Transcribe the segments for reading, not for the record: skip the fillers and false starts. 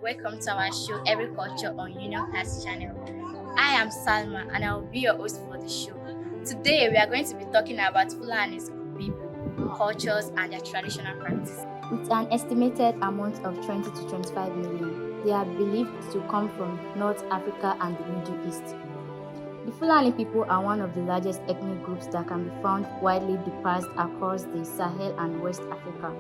welcome to our show Every Culture on Union Cast channel. I am Salma and I will be your host for the show. Today we are going to be talking about Fulani people, cultures and their traditional practices. With an estimated amount of 20 to 25 million, they are believed to come from North Africa and the Middle East. The Fulani people are one of the largest ethnic groups that can be found widely dispersed across the Sahel and West Africa.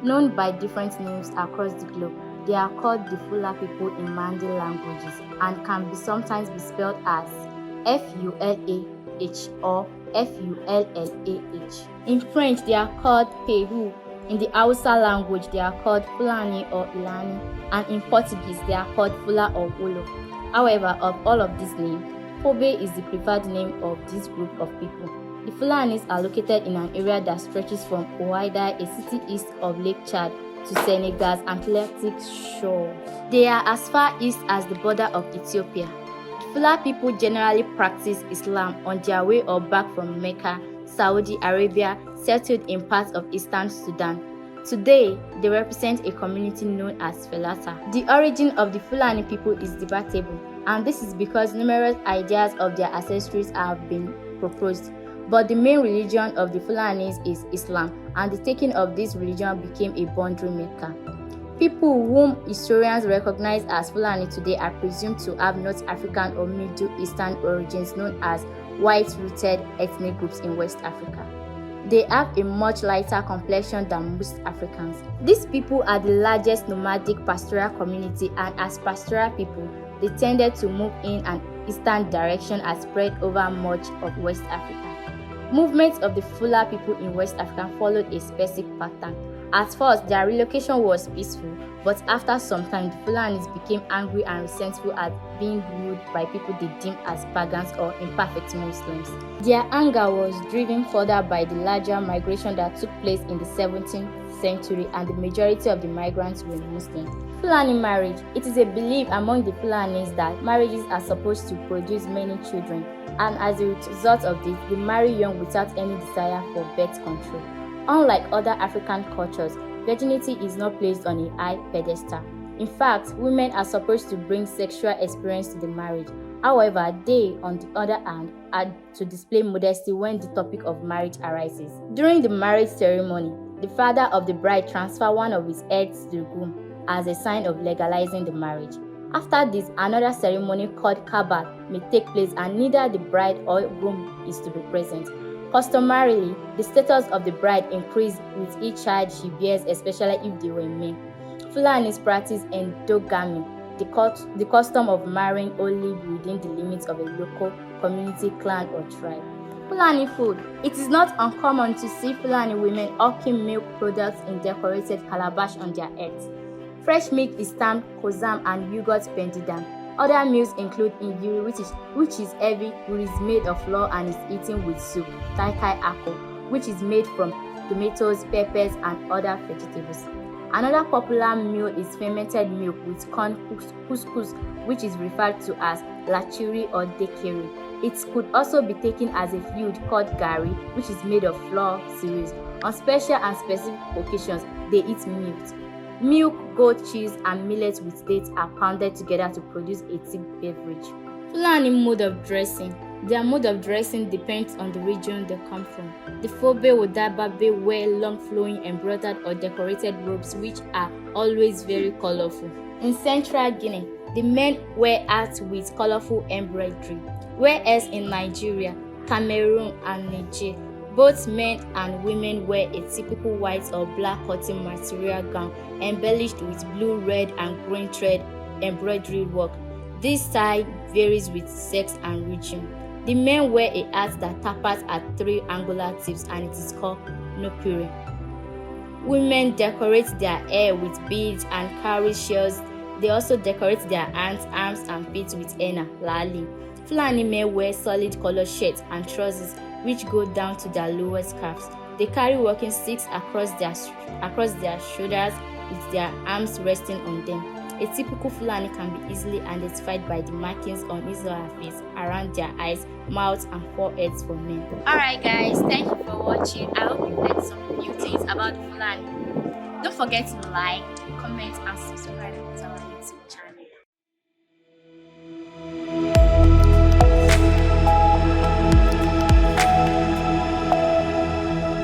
Known by different names across the globe, they are called the Fula people in Mande languages and can be sometimes be spelled as F-U-L-A-H or F-U-L-L-A-H. In French, they are called Pehu. In the Hausa language, they are called Fulani or Ilani, and in Portuguese, they are called Fula or Olo. However, of all of these names, Fobe is the preferred name of this group of people. The Fulanis are located in an area that stretches from Ouaida, a city east of Lake Chad, to Senegal's Atlantic shore. They are as far east as the border of Ethiopia. The Fula people generally practice Islam on their way or back from Mecca, Saudi Arabia, settled in parts of eastern Sudan. Today, they represent a community known as Felata. The origin of the Fulani people is debatable, and this is because numerous ideas of their ancestries have been proposed. But the main religion of the Fulanis is Islam, and the taking of this religion became a boundary maker. People whom historians recognize as Fulani today are presumed to have North African or Middle Eastern origins, known as white-rooted ethnic groups in West Africa. They have a much lighter complexion than most Africans. These people are the largest nomadic pastoral community, and as pastoral people, they tended to move in an eastern direction and spread over much of West Africa. Movements of the Fula people in West Africa followed a specific pattern. At first, their relocation was peaceful, but after some time, the Fulanis became angry and resentful at being ruled by people they deemed as pagans or imperfect Muslims. Their anger was driven further by the larger migration that took place in the 17th century, and the majority of the migrants were Muslims. Fulani marriage. It is a belief among the Fulanis that marriages are supposed to produce many children, and as a result of this, they marry young without any desire for birth control. Unlike other African cultures, virginity is not placed on a high pedestal. In fact, women are supposed to bring sexual experience to the marriage. However, they, on the other hand, are to display modesty when the topic of marriage arises. During the marriage ceremony, the father of the bride transfers one of his heads to the groom as a sign of legalizing the marriage. After this, another ceremony called Kabal may take place, and neither the bride or groom is to be present. Customarily, the status of the bride increases with each child she bears, especially if they were men. Fulanis practice endogamy, the custom of marrying only within the limits of a local community, clan, or tribe. Fulani food. It is not uncommon to see Fulani women hawking milk products in decorated calabash on their heads. Fresh milk is termed kozam and yogurt pendidam. Other meals include ingiri, which is heavy, which is made of flour and is eaten with soup, taikai ako, which is made from tomatoes, peppers, and other vegetables. Another popular meal is fermented milk with corn couscous, which is referred to as lachiri or dekeri. It could also be taken as a fluid called gari, which is made of flour cereals. On special and specific occasions, they eat meat. Milk, goat cheese, and millet with dates are pounded together to produce a thick beverage. Fulani mode of dressing. Their mode of dressing depends on the region they come from. The Fobe Wodababe wear long flowing embroidered or decorated robes which are always very colorful. In Central Guinea, the men wear hats with colorful embroidery, whereas in Nigeria, Cameroon, and Niger, both men and women wear a typical white or black cotton material gown embellished with blue, red, and green thread embroidery work. This style varies with sex and region. The men wear a hat that tapers at 3 angular tips, and it is called nopire. Women decorate their hair with beads and carry shells. They also decorate their hands, arms, and feet with henna, lali. Fulani men wear solid color shirts and trousers which go down to their lowest calves. They carry walking sticks across their shoulders with their arms resting on them. A typical Fulani can be easily identified by the markings on his or her face, around their eyes, mouths, and foreheads for men. Alright guys, thank you for watching. I hope you learned some new things about the Fulani. Don't forget to like, comment, and subscribe.